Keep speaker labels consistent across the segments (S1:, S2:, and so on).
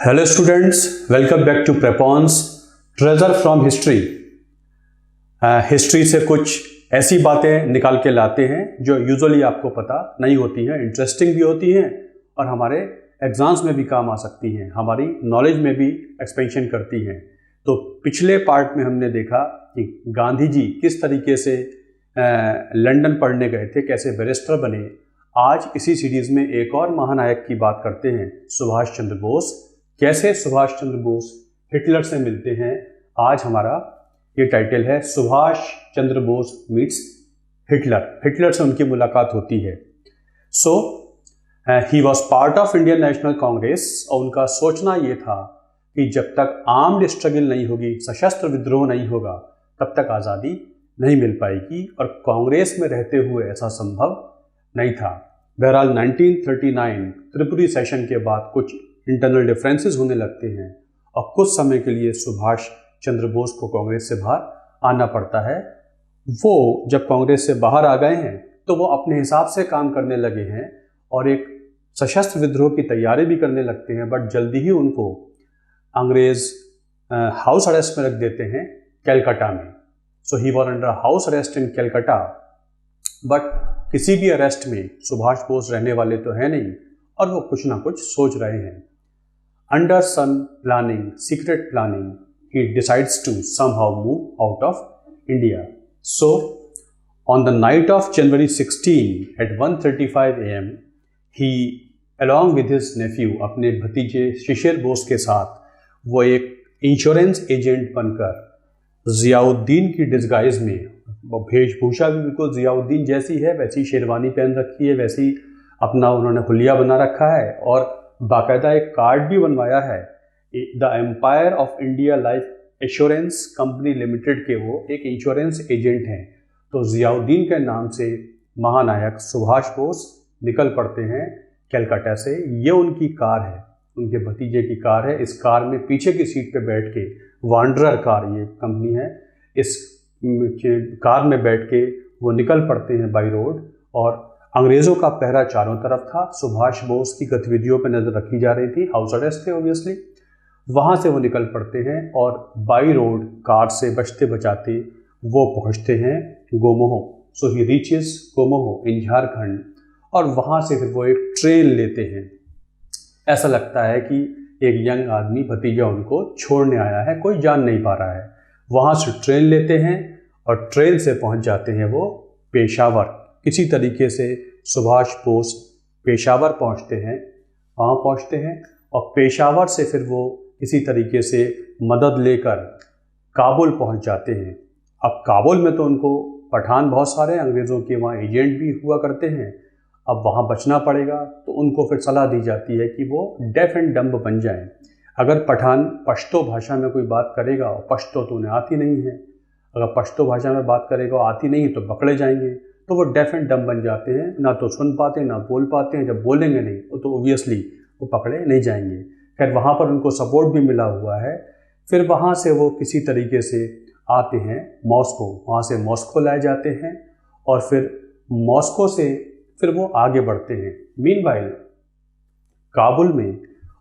S1: Hello students, welcome back to Prepons treasure from history. History से कुछ ऐसी बातें निकाल के लाते हैं जो यूजुअली आपको पता नहीं होती हैं, इंटरेस्टिंग भी होती हैं और हमारे एग्जाम्स में भी काम आ सकती हैं, हमारी नॉलेज में भी एक्सपेंशन करती हैं। तो पिछले पार्ट में हमने देखा कि गांधी जी किस तरीके से लंदन पढ़ने गए थे, कैसे बैरिस्टर बने। आज इसी सीरीज़ में एक और महानायक की बात करते हैं, सुभाष चंद्र बोस। कैसे सुभाष चंद्र बोस हिटलर से मिलते हैं। आज हमारा ये टाइटल है, Subhash Chandra Bose meets Hitler. Hitler से उनकी मुलाकात होती है। So he was part of Indian National Congress और उनका सोचना ये था कि जब तक आर्म्ड स्ट्रगल नहीं होगी, सशस्त्र विद्रोह नहीं होगा, तब तक आज़ादी नहीं मिल पाएगी और कांग्रेस में रहते हुए ऐसा संभव नहीं था। बहरहाल 1939 त्रिपुरी सेशन के बाद कुछ इंटरनल डिफरेंसेस होने लगते हैं और कुछ समय के लिए सुभाष चंद्र बोस को कांग्रेस से बाहर आना पड़ता है। वो जब कांग्रेस से बाहर आ गए हैं तो वो अपने हिसाब से काम करने लगे हैं और एक सशस्त्र विद्रोह की तैयारी भी करने लगते हैं, बट जल्दी ही उनको अंग्रेज हाउस अरेस्ट में रख देते हैं कैलकाटा में। So he was under house arrest in Calcutta, but किसी भी अरेस्ट में सुभाष बोस रहने वाले तो है नहीं और वो कुछ ना कुछ सोच रहे हैं। Under some planning, secret planning, he decides to somehow move out of India. So, on the night of January 16 at 1:35 a.m., he, along with his nephew, अपने भतीजे शिशिर बोस के साथ, वो एक इंश्योरेंस एजेंट बनकर जियाउद्दीन की डिस्गाइज में, वेशभूषा भी बिल्कुल जियाउद्दीन जैसी है, वैसी शेरवानी पहन रखी है, वैसी अपना उन्होंने हुलिया बना रखा है और बाकायदा एक कार्ड भी बनवाया है। The empire of India life assurance company limited के वो एक इंश्योरेंस एजेंट हैं। तो जियाउद्दीन के नाम से महानायक सुभाष बोस निकल पड़ते हैं कैलकाटा से। ये उनकी कार है, उनके भतीजे की कार है। इस कार में पीछे की सीट पे बैठ के, वांडरर कार ये कंपनी है, इस कार में बैठ के वो निकल पड़ते हैं बाई रोड और अंग्रेज़ों का पहरा चारों तरफ था। सुभाष बोस की गतिविधियों पर नज़र रखी जा रही थी, हाउस अरेस्ट थे ऑब्वियसली। वहाँ से वो निकल पड़ते हैं और बाई रोड कार से बचते बचाते वो पहुँचते हैं गोमोह। सो ही रीचेस गोमोह इन झारखंड और वहाँ से फिर वो एक ट्रेन लेते हैं। ऐसा लगता है कि एक यंग आदमी, भतीजा उनको छोड़ने आया है, कोई जान नहीं पा रहा है। वहाँ से ट्रेन लेते हैं और ट्रेन से पहुँच जाते हैं वो पेशावर। किसी तरीके से सुभाष बोस पेशावर पहुंचते हैं, वहाँ पहुंचते हैं और पेशावर से फिर वो किसी तरीके से मदद लेकर काबुल पहुंच जाते हैं। अब काबुल में तो उनको पठान बहुत सारे अंग्रेज़ों के वहाँ एजेंट भी हुआ करते हैं। अब वहाँ बचना पड़ेगा तो उनको फिर सलाह दी जाती है कि वो डेफ एंड डम्ब बन जाएं। अगर पठान पश्तो भाषा में कोई बात करेगा और पश्तो तो उन्हें आती नहीं है, अगर पश्तो भाषा में बात करेगा और आती नहीं तो पकड़े जाएंगे, तो वो डेफ एंड डम्ब बन जाते हैं, ना तो सुन पाते ना बोल पाते हैं। जब बोलेंगे नहीं तो ऑब्वियसली वो पकड़े नहीं जाएंगे। खैर वहाँ पर उनको सपोर्ट भी मिला हुआ है। फिर वहाँ से वो किसी तरीके से आते हैं मॉस्को, वहाँ से मॉस्को लाए जाते हैं और फिर मॉस्को से फिर वो आगे बढ़ते हैं। मीनवाइल काबुल में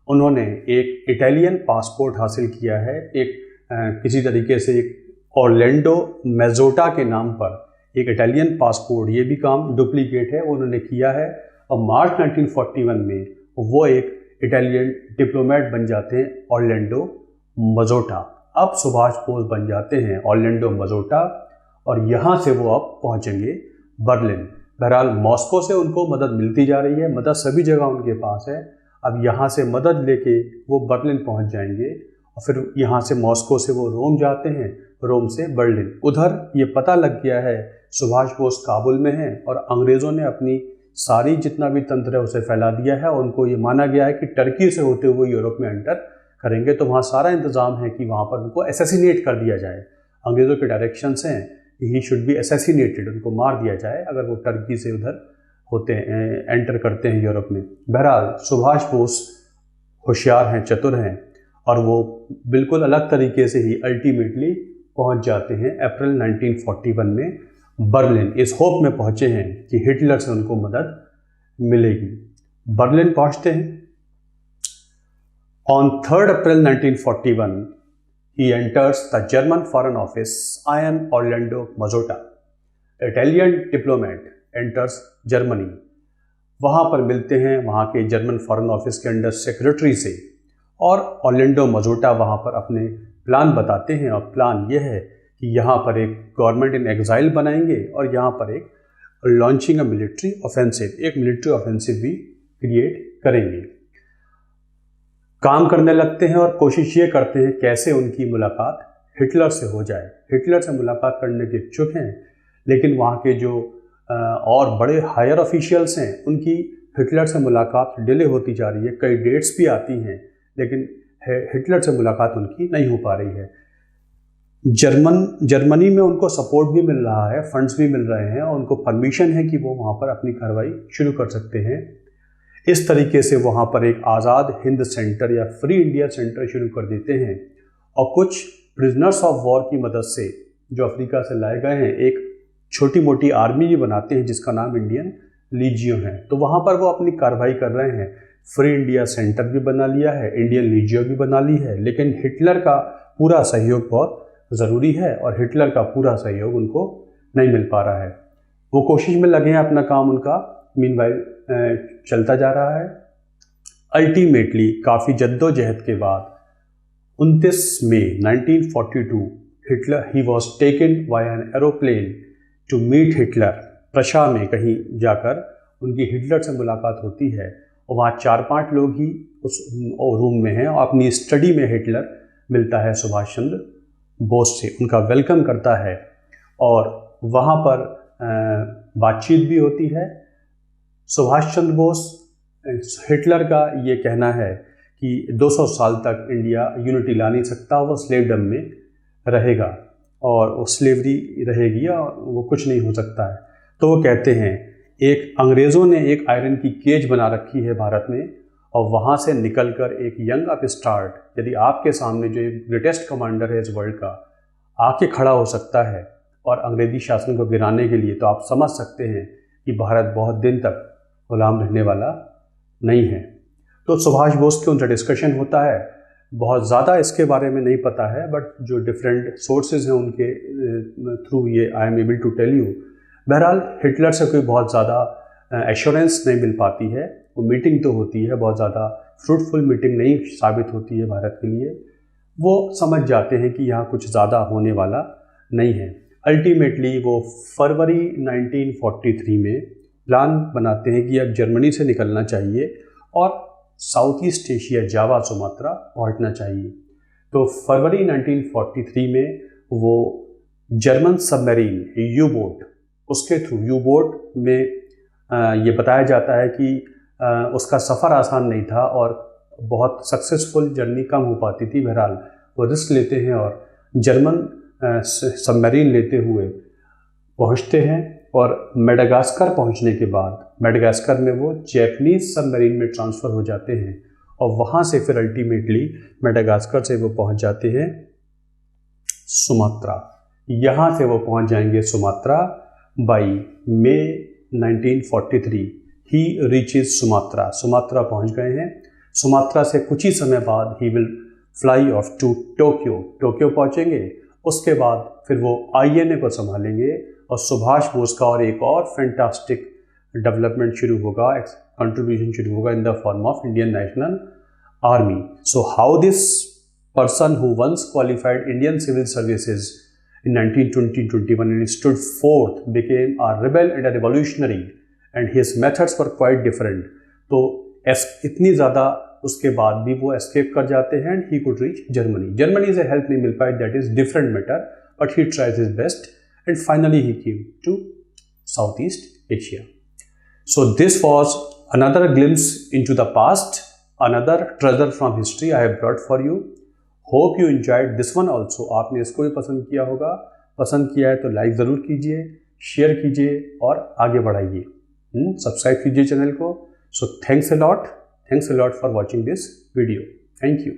S1: उन्होंने एक इटालियन पासपोर्ट हासिल किया है, एक किसी तरीके से एक ऑर्लैंडो मेजोटा के नाम पर एक इटालियन पासपोर्ट, ये भी काम डुप्लीकेट है, उन्होंने किया है और मार्च 1941 में वो एक इटालियन डिप्लोमेट बन जाते हैं, ऑर्लैंडो मजोटा। अब सुभाष बोस बन जाते हैं ऑर्लैंडो मजोटा और यहाँ से वो अब पहुँचेंगे बर्लिन। बहरहाल मॉस्को से उनको मदद मिलती जा रही है, मदद सभी जगह उनके पास है। अब यहाँ से मदद लेके वो बर्लिन पहुँच जाएंगे और फिर यहाँ से मॉस्को से वो रोम जाते हैं, रोम से बर्लिन। उधर ये पता लग गया है सुभाष बोस काबुल में हैं और अंग्रेज़ों ने अपनी सारी जितना भी तंत्र है उसे फैला दिया है और उनको ये माना गया है कि टर्की से होते हुए यूरोप में एंटर करेंगे। तो वहाँ सारा इंतज़ाम है कि वहाँ पर उनको असैसिनेट कर दिया जाए। अंग्रेज़ों के डायरेक्शंस हैं ही शुड बी असैसिनेटेड, उनको मार दिया जाए अगर वो टर्की से उधर होते हैं, एंटर करते हैं यूरोप में। बहरहाल सुभाष बोस होशियार हैं, चतुर हैं और वो बिल्कुल अलग तरीके से ही अल्टीमेटली पहुंच जाते हैं अप्रैल 1941 में बर्लिन। इस होप में पहुंचे हैं कि हिटलर से उनको मदद मिलेगी। बर्लिन पहुंचते हैं On 3rd April 1941, he enters the German Foreign Office. I am Orlando Mazzotta. Italian diplomat enters Germany. वहाँ पर मिलते हैं वहाँ के जर्मन फॉरेन ऑफिस के अंडर सेक्रेटरी से, और ऑर्लैंडो मजोटा वहाँ पर अपने प्लान बताते हैं। और प्लान ये है कि यहाँ पर एक गवर्नमेंट इन एग्जाइल बनाएंगे और यहाँ पर एक लॉन्चिंग अ मिलिट्री ऑफेंसिव, एक मिलिट्री ऑफेंसिव भी क्रिएट करेंगे। काम करने लगते हैं और कोशिश ये करते हैं कैसे उनकी मुलाकात हिटलर से हो जाए। हिटलर से मुलाकात करने के इच्छुक हैं, लेकिन वहाँ के जो और बड़े हायर ऑफिशियल्स हैं उनकी हिटलर से मुलाकात डिले होती जा रही है। कई डेट्स भी आती हैं, लेकिन हिटलर से मुलाकात उनकी नहीं हो पा रही है। जर्मनी में उनको सपोर्ट भी मिल रहा है, फंड्स भी मिल रहे हैं, और उनको परमिशन है कि वो वहाँ पर अपनी कार्रवाई शुरू कर सकते हैं। इस तरीके से वहाँ पर एक आज़ाद हिंद सेंटर या फ्री इंडिया सेंटर शुरू कर देते हैं, और कुछ प्रिजनर्स ऑफ वॉर की मदद से जो अफ्रीका से लाए गए हैं एक छोटी मोटी आर्मी भी बनाते हैं जिसका नाम इंडियन लीजियो है। तो वहाँ पर वो अपनी कार्रवाई कर रहे हैं। फ्री इंडिया सेंटर भी बना लिया है, इंडियन लीजियो भी बना ली है, लेकिन हिटलर का पूरा सहयोग बहुत ज़रूरी है और हिटलर का पूरा सहयोग उनको नहीं मिल पा रहा है। वो कोशिश में लगे हैं, अपना काम उनका मीनवाइल चलता जा रहा है। अल्टीमेटली काफ़ी जद्दोजहद के बाद 29 मई 1942 Hitler he was taken by an aeroplane to meet Hitler. Prussia में कहीं जाकर उनकी हिटलर से मुलाकात होती है, और वहाँ 4-5 लोग ही उस रूम में हैं, और अपनी स्टडी में हिटलर मिलता है सुभाष चंद्र बोस से, उनका वेलकम करता है, और वहाँ पर बातचीत भी होती है। सुभाष चंद्र बोस, हिटलर का ये कहना है कि 200 साल तक इंडिया यूनिटी ला नहीं सकता, वो स्लेवडम में रहेगा और वो स्लेवरी रहेगी और वो कुछ नहीं हो सकता है। तो वो कहते हैं एक अंग्रेज़ों ने एक आयरन की केज बना रखी है भारत में, और वहाँ से निकलकर एक यंग अपस्टार्ट, यदि आपके सामने जो एक ग्रेटेस्ट कमांडर है इस वर्ल्ड का आके खड़ा हो सकता है और अंग्रेज़ी शासन को गिराने के लिए, तो आप समझ सकते हैं कि भारत बहुत दिन तक गुलाम रहने वाला नहीं है। तो सुभाष बोस के उनसे डिस्कशन होता है। बहुत ज़्यादा इसके बारे में नहीं पता है, बट जो डिफरेंट सोर्सेज हैं उनके थ्रू ये I am able to tell you. बहरहाल हिटलर से कोई बहुत ज़्यादा एश्योरेंस नहीं मिल पाती है। वो मीटिंग तो होती है, बहुत ज़्यादा फ्रूटफुल मीटिंग नहीं साबित होती है भारत के लिए। वो समझ जाते हैं कि यहाँ कुछ ज़्यादा होने वाला नहीं है। अल्टीमेटली वो फरवरी 1943 में प्लान बनाते हैं कि अब जर्मनी से निकलना चाहिए और साउथ ईस्ट एशिया, जावा, सुमात्रा पहुंचना चाहिए। तो फरवरी 1943 में वो जर्मन सबमरीन यू बोट, उसके थ्रू यू बोट में ये बताया जाता है कि उसका सफ़र आसान नहीं था और बहुत सक्सेसफुल जर्नी कम हो पाती थी। बहरहाल वो रिस्क लेते हैं और जर्मन सबमरीन लेते हुए पहुंचते हैं, और मेडागास्कर पहुंचने के बाद मेडागास्कर में वो जैपनीज़ सबमरीन में ट्रांसफ़र हो जाते हैं, और वहाँ से फिर अल्टीमेटली मेडागास्कर से वो पहुंच जाते हैं सुमात्रा। यहाँ से वो पहुंच जाएंगे Sumatra by May 1943 he reaches Sumatra. Sumatra पहुंच गए हैं। सुमात्रा से कुछ ही समय बाद he will fly off to Tokyo. Tokyo पहुंचेंगे, उसके बाद फिर वो आईएनए को संभालेंगे, और सुभाष बोस का और एक और फैंटास्टिक डेवलपमेंट शुरू होगा, कंट्रीब्यूशन शुरू होगा in the form of Indian national army. So how this person who once qualified Indian civil services in 1920-21 and stood forth became a rebel and a revolutionary, and his methods were quite different. तो इतनी ज़्यादा उसके बाद भी वो escape कर जाते हैं and he could reach Germany. Germany से हेल्प नहीं मिल पाई, that is different matter, but he tries his best and finally he came to Southeast Asia. So this was another glimpse into the past, another treasure from history I have brought for you. Hope you enjoyed this one also. आपने इसको भी पसंद किया होगा। पसंद किया है तो लाइक ज़रूर कीजिए, शेयर कीजिए और आगे बढ़ाइए। सब्सक्राइब कीजिए चैनल को। So thanks a lot for watching this video. Thank you.